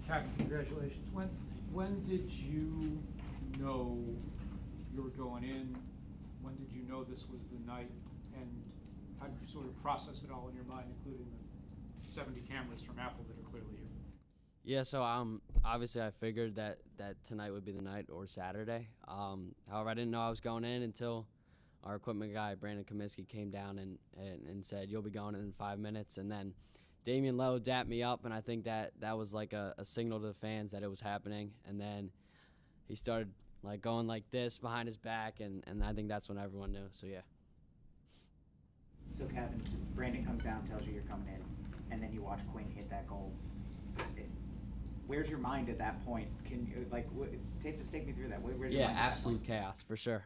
Cavan, congratulations. When did you know you were going in? When did you know this was the night? And how did you sort of process it all in your mind, including the 70 cameras from Apple that are clearly here? Yeah, so obviously I figured that tonight would be the night or Saturday. However, I didn't know I was going in until our equipment guy, Brandon Kaminsky, came down and said, "You'll be going in 5 minutes." And then Damian Lowe dapped me up, and I think that was like a signal to the fans that it was happening. And then he started like going like this behind his back, and I think that's when everyone knew. So yeah. So Cavan, Brandon comes down, tells you you're coming in, and then you watch Quinn hit that goal. Where's your mind at that point? Can you just take me through that? Where's your mind absolute chaos for sure.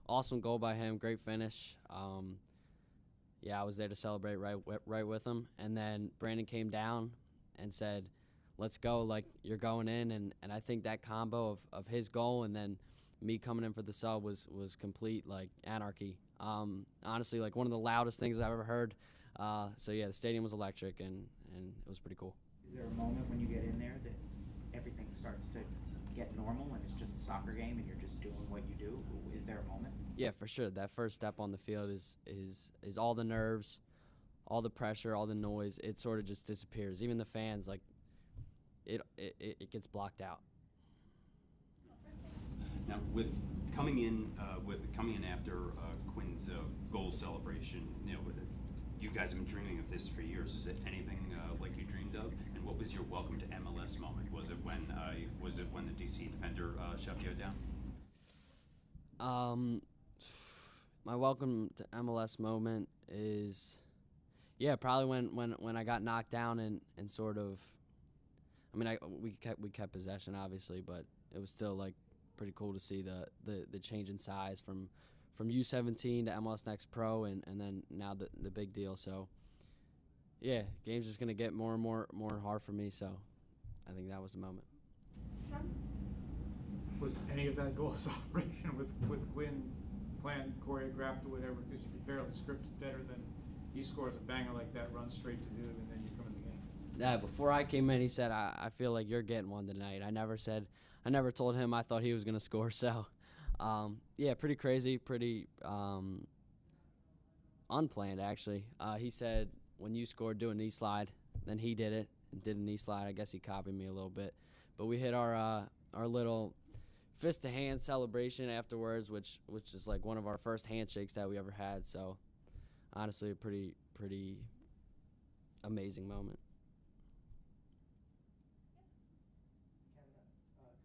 Awesome goal by him, great finish. I was there to celebrate right with him, and then Brandon came down and said, "Let's go, like you're going in," and I think that combo of his goal and then me coming in for the sub was complete like anarchy. Honestly, like one of the loudest things I've ever heard. So yeah, the stadium was electric and it was pretty cool. Is there a moment when you get in there that everything starts to get normal and it's just a soccer game and you're just doing what you do? Is there a moment? Yeah, for sure. That first step on the field is all the nerves, all the pressure, all the noise. It sort of just disappears. Even the fans, like it gets blocked out. Now, with coming in after Quinn's goal celebration, you guys have been dreaming of this for years. Is it anything like you dreamed of? And what was your welcome to MLS moment? Was it when the DC defender shoved you down? My welcome to MLS moment is, probably when I got knocked down and sort of, we kept possession obviously, but it was still like pretty cool to see the change in size from U17 to MLS Next Pro and then now the big deal. So yeah, game's just gonna get more and more hard for me. So I think that was the moment. Was any of that goal celebration with Quinn planned, choreographed, or whatever? Because you could barely script it better than he scores a banger like that, runs straight to dude, and then you come in the game. Yeah, before I came in, he said, I feel like you're getting one tonight. I never told him I thought he was gonna score. So pretty crazy, pretty unplanned actually. He said when you scored, do a knee slide. Then he did it and did a knee slide. I guess he copied me a little bit, but we hit our little fist to hand celebration afterwards, which is like one of our first handshakes that we ever had. So honestly, a pretty amazing moment.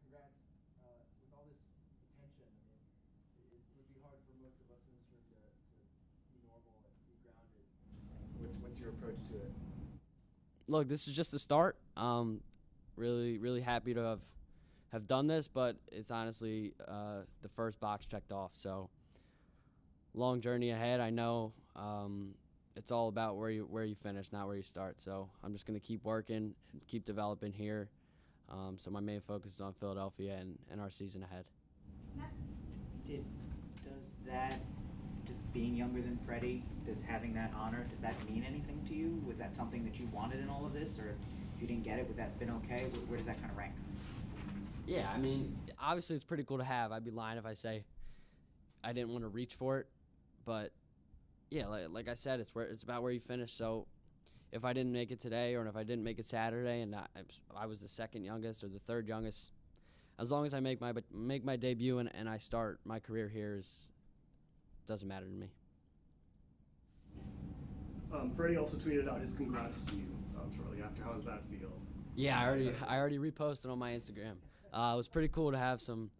Congrats. With all this attention, it would be hard for most of us in this room to be normal and be grounded. What's your approach to it? Look, this is just a start. Really happy to have done this, but it's honestly the first box checked off. So long journey ahead. I know it's all about where you finish, not where you start. So I'm just gonna keep working and keep developing here. So my main focus is on Philadelphia and our season ahead. Does being younger than Freddie, does having that honor, does that mean anything to you? Was that something that you wanted in all of this, or if you didn't get it, would that have been okay? Where does that kind of rank? Yeah, obviously it's pretty cool to have. I'd be lying if I say I didn't want to reach for it, but yeah, like I said, it's about where you finish. So if I didn't make it today, or if I didn't make it Saturday, and I was the second youngest or the third youngest, as long as I make my debut and I start my career here, doesn't matter to me. Freddie also tweeted out his congrats to you shortly after. How does that feel? Yeah, I already reposted on my Instagram. It was pretty cool to have some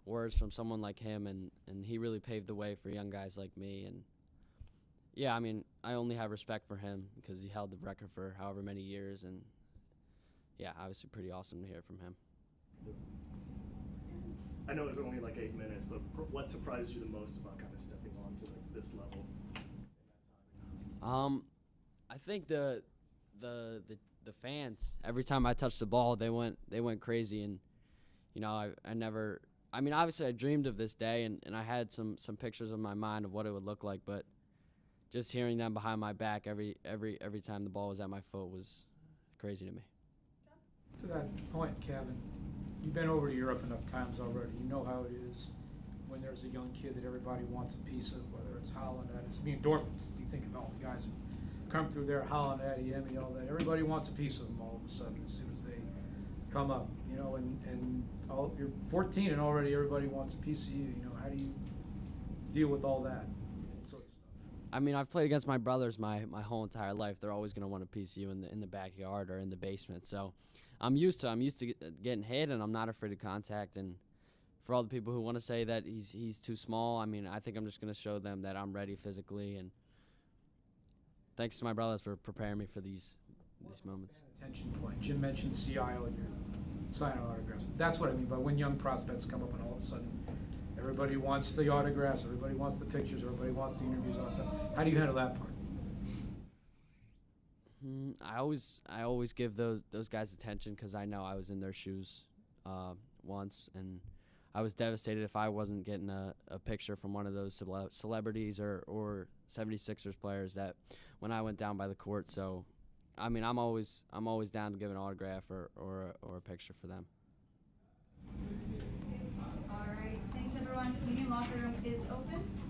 words from someone like him, and he really paved the way for young guys like me. And yeah, I only have respect for him because he held the record for however many years, and yeah, obviously pretty awesome to hear from him. I know it was only like 8 minutes, but what surprised you the most about kind of stepping on to this level in that time? I think the fans, every time I touched the ball, they went crazy, and obviously I dreamed of this day, and I had some pictures in my mind of what it would look like, but just hearing them behind my back every time the ball was at my foot was crazy to me. To that point, Cavan, you've been over to Europe enough times already. You know how it is when there's a young kid that everybody wants a piece of, whether it's Holland, I mean Dortmund. You think of all the guys who come through there, Holland, Adeyemi, all that. Everybody wants a piece of them all of a sudden as soon as they come up, you know. And you're 14 and already everybody wants a piece of you. You know, how do you deal with all that sort of stuff? I mean, I've played against my brothers my whole entire life. They're always going to want a piece of you in the backyard or in the basement. So I'm used to getting hit, and I'm not afraid of contact. And for all the people who want to say that he's too small, I mean, I think I'm just going to show them that I'm ready physically. And thanks to my brothers for preparing me for these moments. Attention point. Jim mentioned CI when you're signing autographs. That's what I mean by when young prospects come up and all of a sudden everybody wants the autographs, everybody wants the pictures, everybody wants the interviews, all that stuff. How do you handle that part? I always give those guys attention because I know I was in their shoes once, and I was devastated if I wasn't getting a picture from one of those celebrities or 76ers players that when I went down by the court. So, I mean, I'm always down to give an autograph or a picture for them. All right, thanks everyone. Union Locker Room is open.